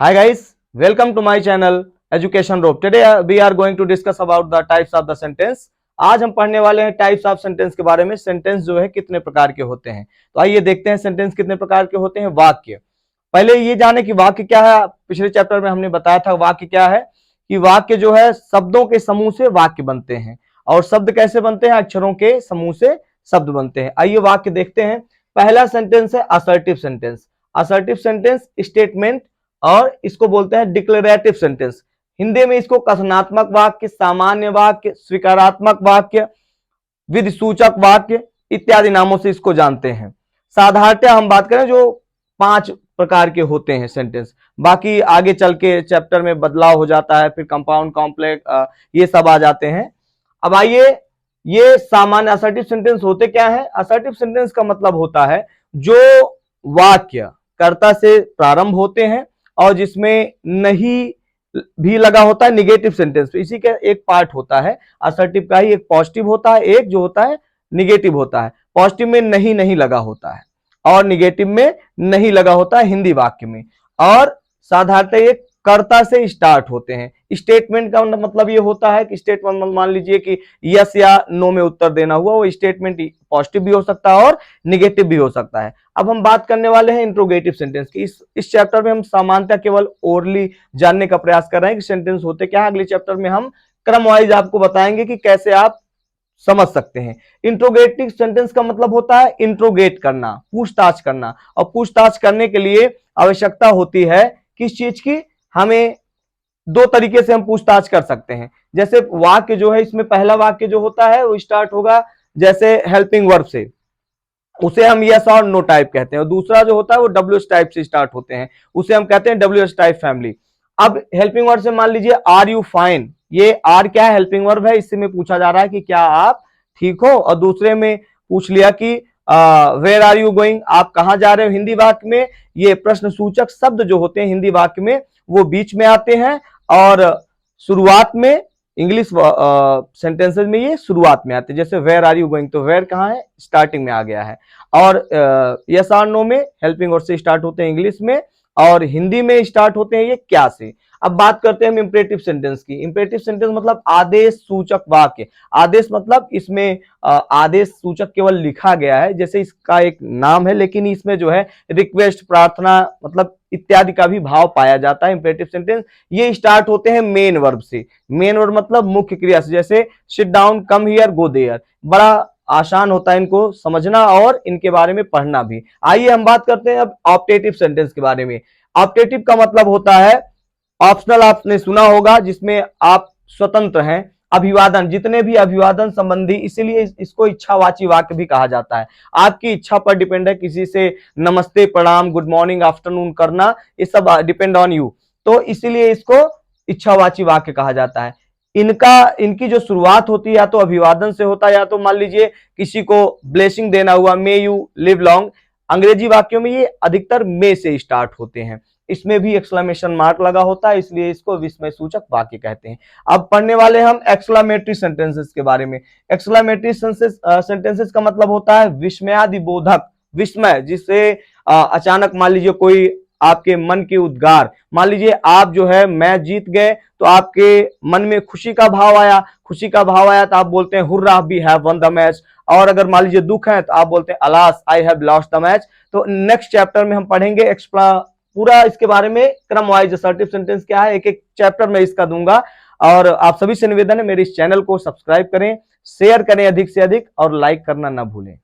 Hi guys, welcome to my channel Education Rope. Today we are going to discuss about the types of the sentence. आज हम पढ़ने वाले हैं types of sentence के बारे में। सेंटेंस जो है कितने प्रकार के होते हैं, तो आइए देखते हैं सेंटेंस कितने प्रकार के होते हैं। वाक्य, पहले ये जाने कि वाक्य क्या है। पिछले चैप्टर में हमने बताया था वाक्य क्या है, कि वाक्य जो है शब्दों के समूह से वाक्य बनते हैं, और शब्द कैसे बनते हैं, अक्षरों के समूह से शब्द बनते हैं। आइए वाक्य देखते हैं। पहला सेंटेंस है assertive sentence. Assertive sentence statement, और इसको बोलते हैं डिक्लेरेटिव सेंटेंस। हिंदी में इसको कथनात्मक वाक्य, सामान्य वाक्य, स्वीकारात्मक वाक्य, विधि सूचक वाक्य इत्यादि नामों से इसको जानते हैं। साधारणतः हम बात करें जो 5 प्रकार के होते हैं सेंटेंस, बाकी आगे चल के चैप्टर में बदलाव हो जाता है, फिर कंपाउंड, कॉम्प्लेक्स, ये सब आ जाते हैं। अब आइए, ये सामान्य असर्टिव सेंटेंस होते क्या है। असर्टिव सेंटेंस का मतलब होता है जो वाक्य कर्ता से प्रारंभ होते हैं और जिसमें नहीं भी लगा होता है निगेटिव सेंटेंस। तो इसी का एक पार्ट होता है असर्टिव का ही, एक पॉजिटिव होता है, एक जो होता है निगेटिव होता है। पॉजिटिव में नहीं लगा होता है और निगेटिव में नहीं लगा होता है हिंदी वाक्य में। और साधारणतः ये कर्ता से स्टार्ट होते हैं। स्टेटमेंट का मतलब ये होता है कि स्टेटमेंट, मान लीजिए कि यस या नो में उत्तर देना हुआ, वो स्टेटमेंट पॉजिटिव भी हो सकता है और निगेटिव भी हो सकता है। अब हम बात करने वाले हैं इंट्रोगेटिव सेंटेंस की। इस चैप्टर में हम सामान्यतः केवल ओरली जानने का प्रयास कर रहे हैं कि सेंटेंस होते क्या है। अगले चैप्टर में हम क्रम वाइज आपको बताएंगे कि कैसे आप समझ सकते हैं। इंट्रोगेटिव सेंटेंस का मतलब होता है इंट्रोगेट करना, पूछताछ करना, और पूछताछ करने के लिए आवश्यकता होती है किस चीज की, हमें 2 तरीके से हम पूछताछ कर सकते हैं। जैसे वाक्य जो है, इसमें पहला वाक्य जो होता है वो स्टार्ट होगा जैसे हेल्पिंग वर्ब से, उसे हम यस और नो टाइप कहते हैं। और दूसरा जो होता है वो डब्ल्यूएच टाइप से स्टार्ट होते हैं, उसे हम कहते हैं डब्ल्यूएच टाइप फैमिली। अब हेल्पिंग वर्ब से मान लीजिए आर यू फाइन, ये आर क्या है, हेल्पिंग वर्ब है, इससे में पूछा जा रहा है कि क्या आप ठीक हो। और दूसरे में पूछ लिया कि वेयर आर यू गोइंग, आप कहां जा रहे हो। हिंदी वाक्य में ये प्रश्न सूचक शब्द जो होते हैं हिंदी वाक्य में वो बीच में आते हैं, और शुरुआत में इंग्लिश सेंटेंसेस में ये शुरुआत में आते हैं। जैसे वेयर आर यू गोइंग, तो वेयर कहाँ है, स्टार्टिंग में आ गया है। और यस और नो में हेल्पिंग वर्ब से स्टार्ट होते हैं इंग्लिश में, और हिंदी में स्टार्ट होते हैं ये क्या से। अब बात करते हैं हम इंपरेटिव सेंटेंस की। इंपरेटिव सेंटेंस मतलब आदेश सूचक वाक्य। आदेश मतलब इसमें आदेश सूचक केवल लिखा गया है, जैसे इसका एक नाम है, लेकिन इसमें जो है रिक्वेस्ट, प्रार्थना मतलब इत्यादि का भी भाव पाया जाता है। इंपरेटिव सेंटेंस ये स्टार्ट होते हैं मेन वर्ब से। मेन वर्ब मतलब मुख्य क्रिया से, जैसे sit down, come here, go there. बड़ा आसान होता है इनको समझना और इनके बारे में पढ़ना भी। आइए हम बात करते हैं अब ऑप्टेटिव सेंटेंस के बारे में। ऑप्टेटिव का मतलब होता है ऑप्शनल, आपने सुना होगा, जिसमें आप स्वतंत्र हैं। अभिवादन, जितने भी अभिवादन संबंधी, इसीलिए इसको इच्छावाची वाक्य भी कहा जाता है। आपकी इच्छा पर डिपेंड है, किसी से नमस्ते, प्रणाम, गुड मॉर्निंग, आफ्टरनून करना, ये सब डिपेंड ऑन यू, तो इसीलिए इसको इच्छावाची वाक्य कहा जाता है। इनकी जो शुरुआत होती है या तो अभिवादन से होता है, या तो मान लीजिए किसी को ब्लेसिंग देना हुआ, मे यू लिव लॉन्ग। अंग्रेजी वाक्यों में ये अधिकतर मे से स्टार्ट होते हैं। इसमें भी एक्सक्लेमेशन मार्क लगा होता है, इसलिए इसको विस्मय सूचक वाक्य कहते हैं। अब पढ़ने वाले हम एक्सक्लेमेटरी सेंटेंसेस के बारे में। एक्सक्लेमेटरी सेंटेंसेस का मतलब होता है विस्मयादिबोधक, विस्मय जिससे अचानक मान लीजिए कोई आपके मन के उद्गार, मान लीजिए आप जो है मैच जीत गए तो आपके मन में खुशी का भाव आया, खुशी का भाव आया तो आप बोलते हैं hurrah we have won the match. और अगर मान लीजिए दुख है तो आप बोलते हैं alas I have lost the match. तो नेक्स्ट चैप्टर में हम पढ़ेंगे पूरा इसके बारे में, क्रम वाइज असर्टिव सेंटेंस क्या है, एक एक चैप्टर में इसका दूंगा। और आप सभी से निवेदन है मेरे इस चैनल को सब्सक्राइब करें, शेयर करें अधिक से अधिक, और लाइक करना ना भूलें।